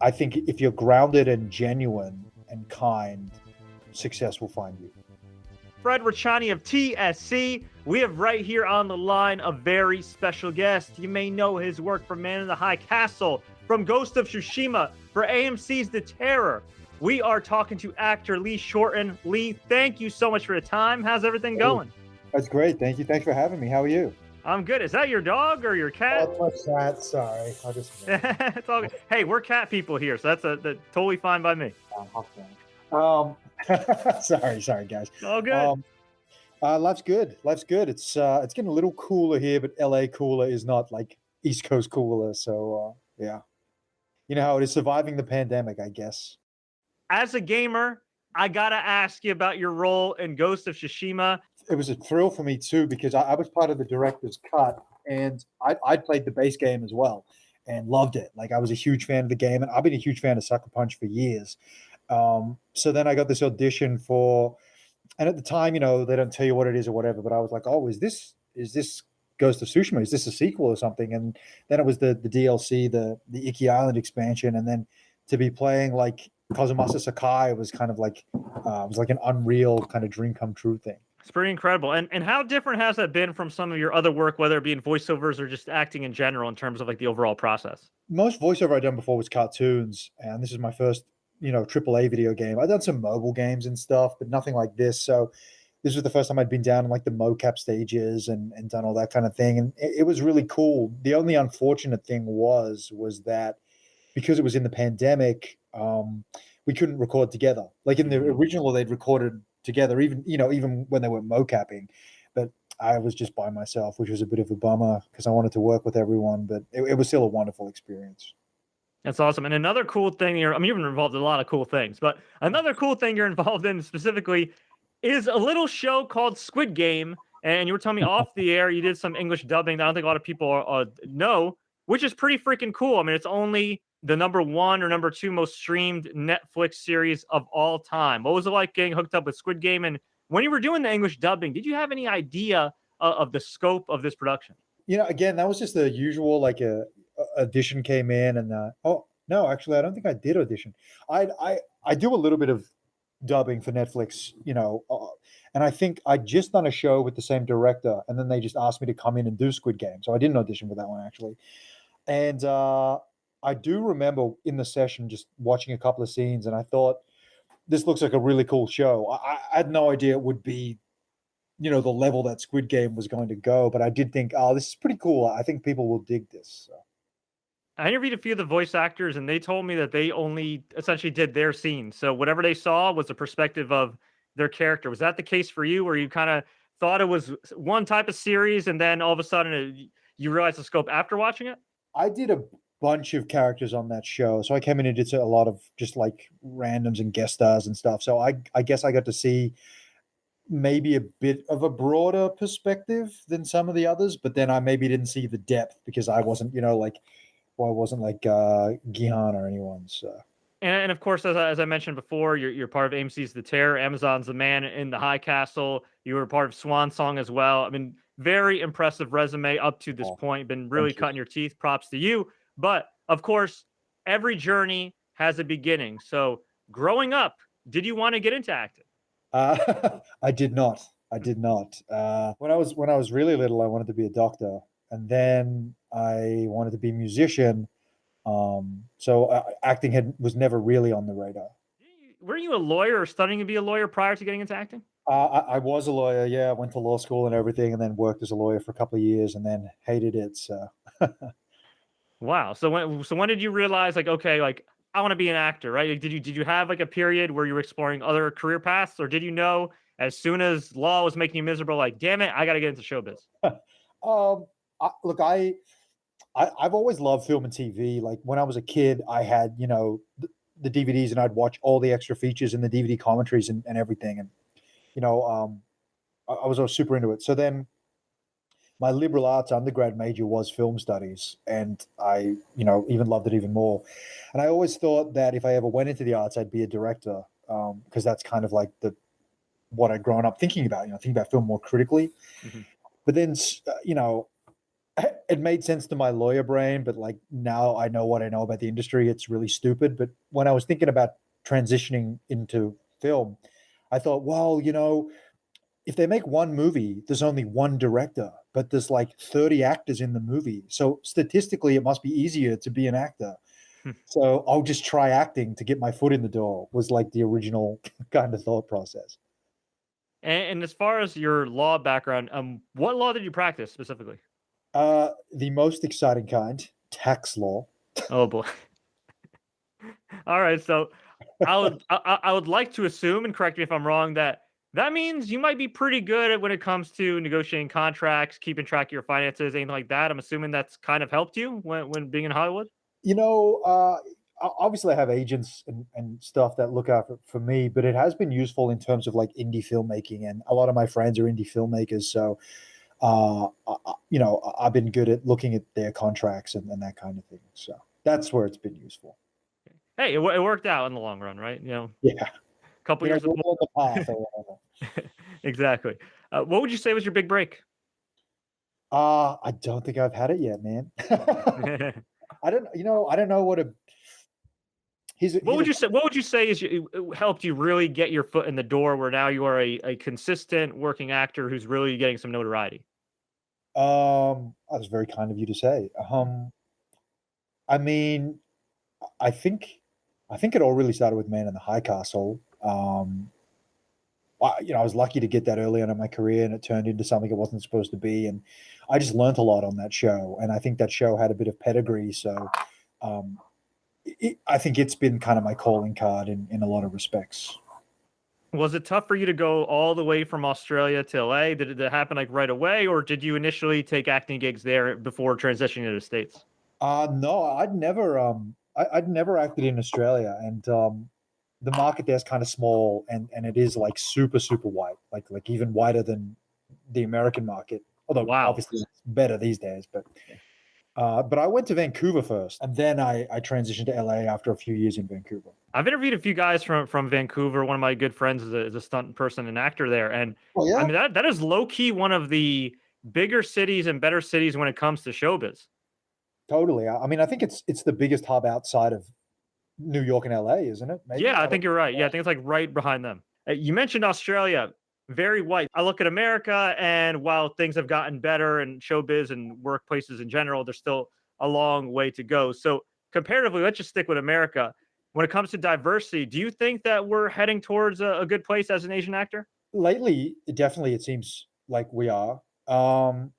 I think if you're grounded and genuine and kind, success will find you. Fred Rachani of TSC. We have right here on the line a very special guest. You may know his work from Man in the High Castle, from Ghost of Tsushima, for AMC's The Terror. We are talking to actor Lee Shorten. Lee, thank you so much for the time. How's everything going? That's great. Thank you. Thanks for having me. How are you? I'm good. Is that your dog or your cat? Oh, my cat. Sorry. I just. It's all good. Hey, we're cat people here, so that's totally fine by me. Sorry, guys. All good. Life's good. Life's good. It's getting a little cooler here, but LA cooler is not like East Coast cooler. So yeah, you know how it is, surviving the pandemic, I guess. As a gamer, I gotta ask you about your role in Ghost of Tsushima. It was a thrill for me too, because I was part of the director's cut, and I played the base game as well and loved it. Like, I was a huge fan of the game, and I've been a huge fan of Sucker Punch for years. So then I got this audition for, and at the time, you know, they don't tell you what it is or whatever, but I was like, oh, is this Ghost of Tsushima? Is this a sequel or something? And then it was the DLC, the Iki Island expansion, and then to be playing like Kazumasa Sakai was kind of like it was like an unreal kind of dream come true thing. It's pretty incredible. And how different has that been from some of your other work, whether it be in voiceovers or just acting in general, in terms of like the overall process? Most voiceover I'd done before was cartoons, and this is my first, you know, AAA video game. I've done some mobile games and stuff, but nothing like this. So this was the first time I'd been down in like the mocap stages and done all that kind of thing. And it was really cool. The only unfortunate thing was that because it was in the pandemic, we couldn't record together. Like in the original, they'd recorded together, even when they were mocapping. But I was just by myself, which was a bit of a bummer because I wanted to work with everyone. But it was still a wonderful experience. That's awesome. And another cool thing you've been involved in a lot of cool things, but another cool thing you're involved in specifically is a little show called Squid Game. And you were telling me off the air, you did some English dubbing that I don't think a lot of people know, which is pretty freaking cool. I mean, it's only the number 1 or number 2 most streamed Netflix series of all time. What was it like getting hooked up with Squid Game? And when you were doing the English dubbing, did you have any idea of the scope of this production? You know, again, that was just the usual, like a audition came in and oh no, actually I don't think I did audition. I do a little bit of dubbing for Netflix, you know, and I think I just done a show with the same director, and then they just asked me to come in and do Squid Game, so I didn't audition for that one actually. And I do remember in the session just watching a couple of scenes, and I thought, this looks like a really cool show. I had no idea it would be, you know, the level that Squid Game was going to go, but I did think, oh, this is pretty cool. I think people will dig this. So. I interviewed a few of the voice actors, and they told me that they only essentially did their scenes. So whatever they saw was the perspective of their character. Was that the case for you, where you kind of thought it was one type of series, and then all of a sudden you realized the scope after watching it? I did a bunch of characters on that show. So I came in and did a lot of just like randoms and guest stars and stuff. So I guess I got to see maybe a bit of a broader perspective than some of the others, but then I maybe didn't see the depth because I wasn't, you know, like, well, I wasn't like Gihan or anyone. So. And of course, as I mentioned before, you're part of AMC's The Terror, Amazon's The Man in the High Castle. You were part of Swan Song as well. I mean, very impressive resume up to this point. Been really cutting your teeth. Props to you. But of course, every journey has a beginning. So growing up, did you want to get into acting? I did not. When I was really little, I wanted to be a doctor, and then I wanted to be a musician. So acting was never really on the radar. Were you a lawyer or studying to be a lawyer prior to getting into acting? I was a lawyer. Yeah, I went to law school and everything, and then worked as a lawyer for a couple of years, and then hated it. So. Wow. So when did you realize, like, okay, like, I want to be an actor, right? Like, did you have like a period where you were exploring other career paths, or did you know as soon as law was making you miserable, like, damn it, I got to get into showbiz? Look, I've always loved film and TV. Like when I was a kid, I had, you know, the DVDs, and I'd watch all the extra features and the DVD commentaries and everything. And, you know, I was always super into it. So then my liberal arts undergrad major was film studies, and I, you know, even loved it even more. And I always thought that if I ever went into the arts, I'd be a director, because that's kind of like what I'd grown up thinking about, you know, thinking about film more critically. Mm-hmm. But then, you know, it made sense to my lawyer brain, but like now I know what I know about the industry. It's really stupid. But when I was thinking about transitioning into film, I thought, well, if they make one movie, there's only one director, but there's like 30 actors in the movie. So statistically, it must be easier to be an actor. So I'll just try acting to get my foot in the door, was like the original kind of thought process. And as far as your law background, what law did you practice specifically? The most exciting kind, tax law. Oh boy. All right, so I would like to assume, and correct me if I'm wrong, that that means you might be pretty good at when it comes to negotiating contracts, keeping track of your finances, anything like that. I'm assuming that's kind of helped you when being in Hollywood. You know, obviously I have agents and stuff that look out for me, but it has been useful in terms of like indie filmmaking, and a lot of my friends are indie filmmakers. So, I've been good at looking at their contracts and that kind of thing. So that's where it's been useful. Hey, it worked out in the long run, right? Yeah. A couple years of We're on the path or whatever. exactly. What would you say was your big break? I don't think I've had it yet, man. I don't know what a What he's would a you say? What would you say is helped you really get your foot in the door, where now you are a consistent working actor who's really getting some notoriety? that was very kind of you to say. I mean, I think I think it all really started with Man in the High Castle. I was lucky to get that early on in my career, and it turned into something it wasn't supposed to be. And I just learned a lot on that show, and I think that show had a bit of pedigree. So um, I think it's been kind of my calling card in a lot of respects. Was it tough for you to go all the way from Australia to LA? Did it happen like right away, or did you initially take acting gigs there before transitioning to the States? No, I'd never acted in Australia, and the market there's kind of small, and it is like super white, like even whiter than the American market. Although Wow. obviously it's better these days, but I went to Vancouver first, and then I transitioned to LA after a few years in Vancouver. I've interviewed a few guys from Vancouver. One of my good friends is a stunt person and actor there, and Oh I yeah, mean that is low key one of the bigger cities and better cities when it comes to showbiz. totally. I mean, I think it's the biggest hub outside of New York and LA, isn't it? Maybe Yeah, I I don't. think you're right. Yeah, I think it's like right behind them. You mentioned Australia, very white. I look at America, and while things have gotten better in showbiz and workplaces in general, there's still a long way to go. So, comparatively, let's just stick with America. When it comes to diversity, do you think that we're heading towards a good place as an Asian actor? Lately, definitely, it seems like we are. I'm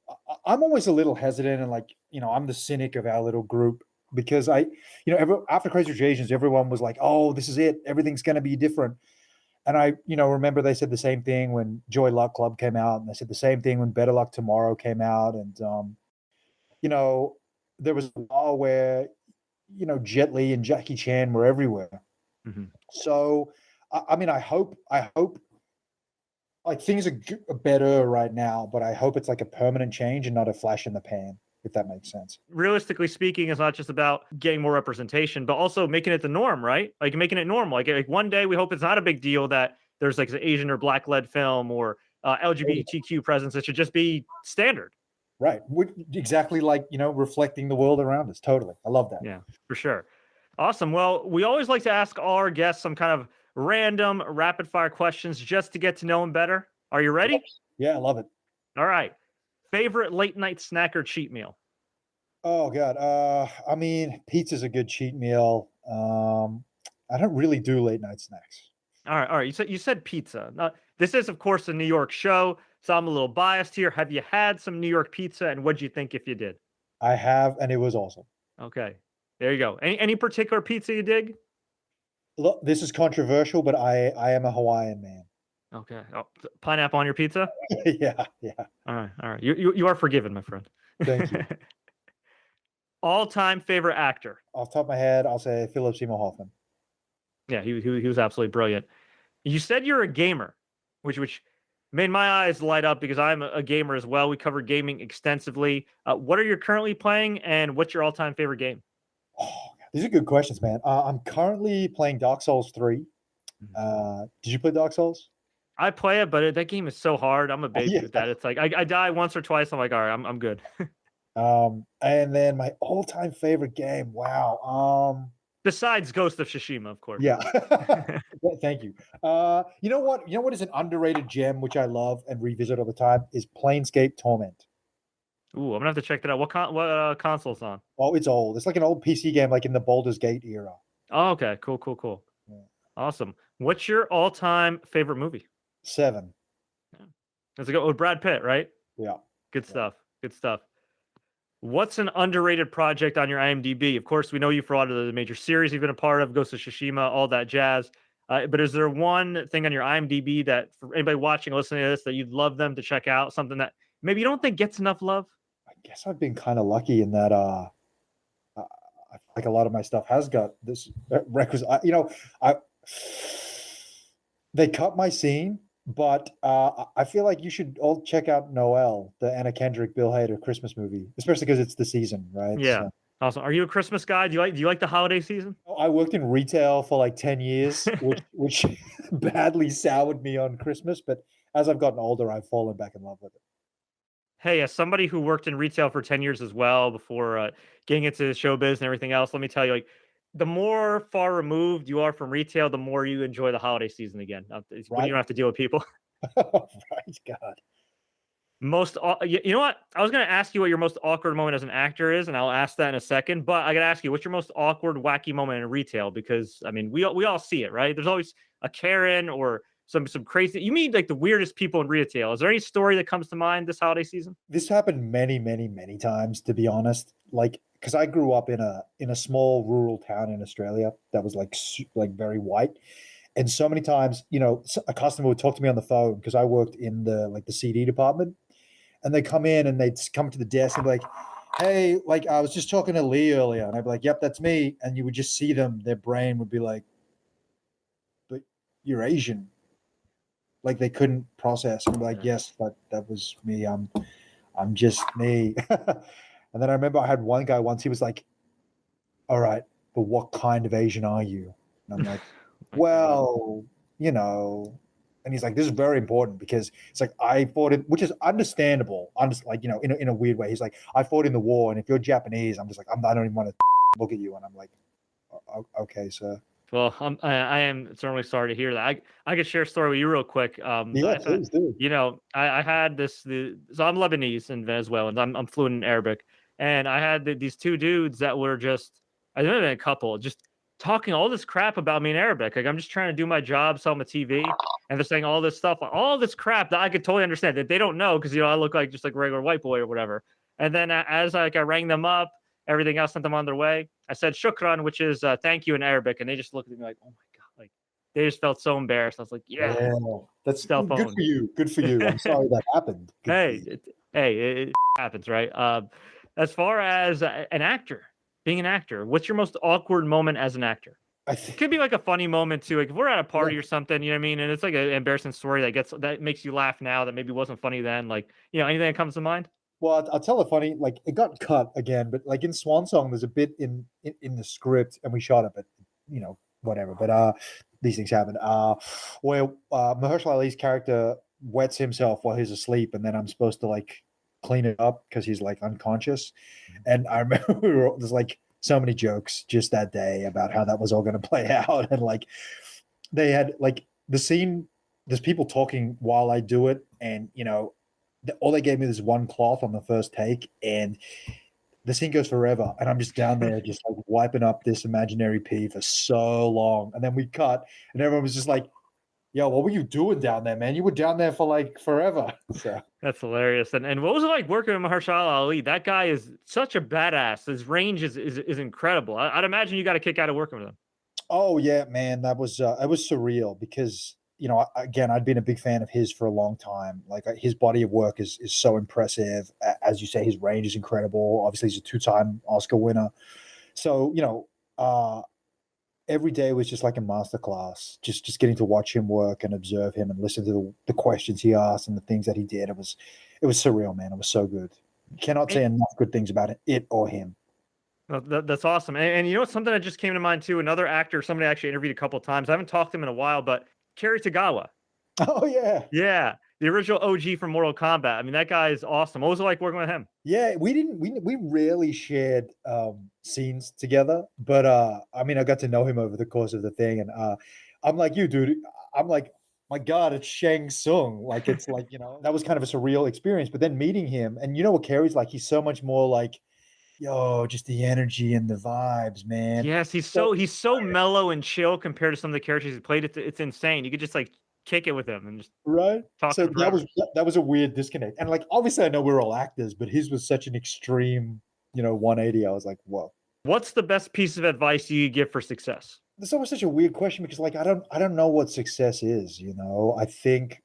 always a little hesitant, and like I'm the cynic of our little group because after Crazy Rich Asians, everyone was like, "Oh, this is it. Everything's going to be different." And I, remember they said the same thing when Joy Luck Club came out, and they said the same thing when Better Luck Tomorrow came out, and you know, there was a while where Jet Li and Jackie Chan were everywhere. Mhm. So, I mean, I hope like things are better right now, but I hope it's like a permanent change and not a flash in the pan, if that makes sense. Realistically speaking, it's not just about getting more representation, but also making it the norm, right? Like making it normal. Like one day we hope it's not a big deal that there's like an Asian or black led film or LGBTQ presence. It should just be standard. Right. Exactly like, reflecting the world around us. Totally. I love that. Yeah, for sure. Awesome. Well, we always like to ask all our guests some kind of random rapid fire questions just to get to know them better. Are you ready? Yeah, I love it. All right. Favorite late night snack or cheat meal? Oh God. I mean, pizza's a good cheat meal. I don't really do late night snacks. All right. You said pizza. Now, this is, of course, a New York show, so I'm a little biased here. Have you had some New York pizza, and what'd you think if you did? I have, and it was awesome. Okay, there you go. Any particular pizza you dig? Look, this is controversial, but I am a Hawaiian man. Okay, pineapple on your pizza. Yeah, yeah. All right. You are forgiven, my friend. Thank you. All time favorite actor. Off the top of my head, I'll say Philip Seymour Hoffman. Yeah, he was absolutely brilliant. You said you're a gamer, which made my eyes light up because I'm a gamer as well. We cover gaming extensively. What are you currently playing, and what's your all time favorite game? Oh, these are good questions, man. I'm currently playing Dark Souls 3. Mhm. Did you play Dark Souls? I play it, but that game is so hard. I'm a baby Yeah. with that. It's like I die once or twice. I'm like, all right, I'm good. And then my all-time favorite game. Wow. Besides Ghost of Tsushima, of course. Yeah. Well, thank you. You know what? You know what is an underrated gem which I love and revisit all the time is Planescape Torment. Ooh, I'm gonna have to check that out. What console's on? Oh, it's old. It's like an old PC game, like in the Baldur's Gate era. Oh, okay, cool, cool, cool. Yeah. Awesome. What's your all-time favorite movie? 7. Yeah. Let's go with Brad Pitt, right? Yeah. Good Yeah. stuff. Good stuff. What's an underrated project on your IMDb? Of course, we know you for a lot of the major series you've been a part of, Ghost of Tsushima, all that jazz. But is there one thing on your IMDb that for anybody watching, listening to this, that you'd love them to check out? Something that maybe you don't think gets enough love? I guess I've been kind of lucky in that I I feel like a lot of my stuff has got this requisite. I they cut my scene, but I feel like you should all check out Noel, the Anna Kendrick, Bill Hader Christmas movie, especially because it's the season, right? Yeah. So Awesome. Are you a Christmas guy? Do you like the holiday season? I worked in retail for like 10 years, which badly soured me on Christmas. But as I've gotten older, I've fallen back in love with it. Hey, as somebody who worked in retail for 10 years as well before getting into showbiz and everything else, let me tell you, like, the more far removed you are from retail, the more you enjoy the holiday season again. When you Right? don't have to deal with people. Right, God. You know what? I was going to ask you what your most awkward moment as an actor is, and I'll ask that in a second. But I got to ask you, what's your most awkward, wacky moment in retail? Because I mean, we all see it, right? There's always a Karen or some crazy. You mean like the weirdest people in retail? Is there any story that comes to mind this holiday season? This happened many, many, many times, to be honest. Like, because I grew up in a small rural town in Australia that was like like very white, and so many times, a customer would talk to me on the phone because I worked in the CD department, and they come in and they'd come to the desk and be like, "Hey, like I was just talking to Lee earlier," and I'd be like, "Yep, that's me," and you would just see them, their brain would be like, "But you're Asian." Like they couldn't process and be like, Yeah. "Yes, that was me. I'm just me." And then I remember I had one guy once, he was like, "All right, but what kind of Asian are you?" And I'm like, My God. "Well, you know," and he's like, "This is very important because it's like I fought it," which is understandable. I'm just like, in a weird way. He's like, "I fought in the war, and if you're Japanese," I'm just like, I don't even want to look at you. And I'm like, Okay, sir." Well, I am certainly sorry to hear that. I could share a story with you real quick. Yeah, please do. I had so I'm Lebanese and Venezuelan. I'm fluent in Arabic, and I had these two dudes that were just I know a couple just talking all this crap about me in Arabic. Like I'm just trying to do my job, sell my TV, and they're saying all this stuff, all this crap that I could totally understand that they don't know because I look like just like a regular white boy or whatever. And then as I rang them up, everything else sent them on their way. I said shukran, which is thank you in Arabic, and they just looked at me like, "Oh my god!" Like they just felt so embarrassed. I was like, "Yeah, Yeah, that's cell good phone." for you. Good for you. I'm sorry that happened. Good for Hey, you. it happens, right? As far as an actor, being an actor, what's your most awkward moment as an actor? I It think, could be like a funny moment too. Like if we're at a yeah. party or something, you know what I mean, and it's like an embarrassing story that makes you laugh now that maybe wasn't funny then. Like anything that comes to mind. Well, I'll tell a funny. Like it got cut again, but like in Swan Song, there's a bit in the script, and we shot it, but whatever. But these things happen. Where Mahershala Ali's character wets himself while he's asleep, and then I'm supposed to like clean it up because he's like unconscious. And I remember there's like so many jokes just that day about how that was all going to play out, and like they had like the scene. There's people talking while I do it, and all they gave me was one cloth on the first take, and the scene goes forever, and I'm just down there just like wiping up this imaginary pee for so long, and then we cut, and everyone was just like, "Yo, what were you doing down there, man? You were down there for like forever." So, That's hilarious. And what was it like working with Mahershala Ali? That guy is such a badass. His range is incredible. I'd imagine you got a kick out of working with him. oh yeah, man, that was it was surreal because again, I'd been a big fan of his for a long time. Like his body of work is so impressive. As you say, his range is incredible. Obviously, he's a two-time Oscar winner. So every day was just like a masterclass. Just getting to watch him work and observe him and listen to the questions he asked and the things that he did. It was surreal, man. It was so good. Cannot say And, enough good things about it or him. well, that's awesome. And you know what's something that just came to mind too? Another actor, somebody I actually interviewed a couple of times. I haven't talked to him in a while, but Kerry Tagawa. Oh yeah. Yeah. the original OG from Mortal Kombat. I mean, that guy is awesome. What was it like working with him? Yeah, we rarely shared scenes together, but I mean, I got to know him over the course of the thing, and I'm like you, dude. I'm like, my God, it's Shang Tsung. Like, it's like, that was kind of a surreal experience. But then meeting him, and you know what Carrie's like? He's so much more like, yo, just the energy and the vibes, man. Yes, So he's so mellow and chill compared to some of the characters he played. It's insane. You could just like kick it with him and just right. talk to So him forever. that was a weird disconnect. And like, obviously, I know we're all actors, but his was such an extreme, 180. I was like, whoa. What's the best piece of advice you could give for success? That's always such a weird question because like I don't know what success is. I think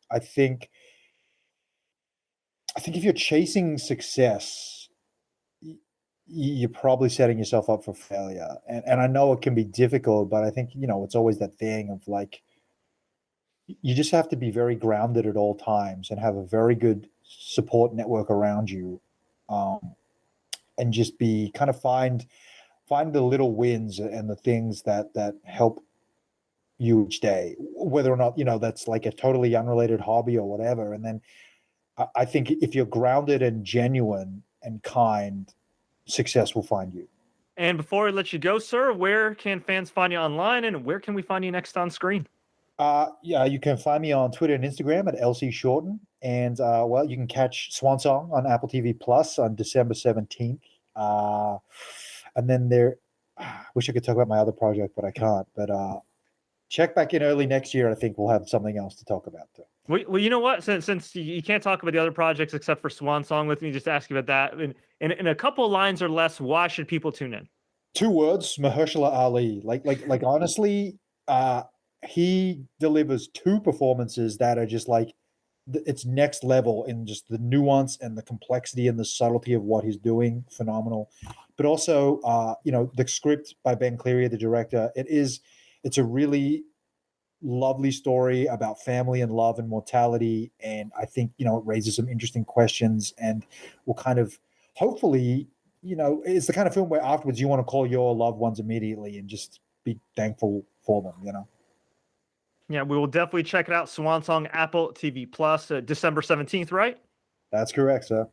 if you're chasing success, you're probably setting yourself up for failure. And I know it can be difficult, but I think, it's always that thing of like you just have to be very grounded at all times and have a very good support network around you. And just be kind of find the little wins and the things that help you each day, whether or not that's like a totally unrelated hobby or whatever. And then I think if you're grounded and genuine and kind, success will find you. And before I let you go, sir, where can fans find you online, and where can we find you next on screen? Yeah, you can find me on Twitter and Instagram at LC Shorten, and well, you can catch Swan Song on Apple TV Plus on December 17th. And then wish I could talk about my other project, but I can't. But check back in early next year. I think we'll have something else to talk about too. Well, you know what? Since you can't talk about the other projects except for Swan Song with me, just ask you about that. In a couple of lines or less, why should people tune in? 2 words: Mahershala Ali. Like honestly, he delivers two performances that are just like it's next level in just the nuance and the complexity and the subtlety of what he's doing. Phenomenal. But also, the script by Ben Cleary, the director, it's a really lovely story about family and love and mortality. And I think, it raises some interesting questions and will kind of hopefully, it's the kind of film where afterwards you want to call your loved ones immediately and just be thankful for them. Yeah, we will definitely check it out. Swan Song, Apple TV Plus, December 17th, right? That's correct, sir.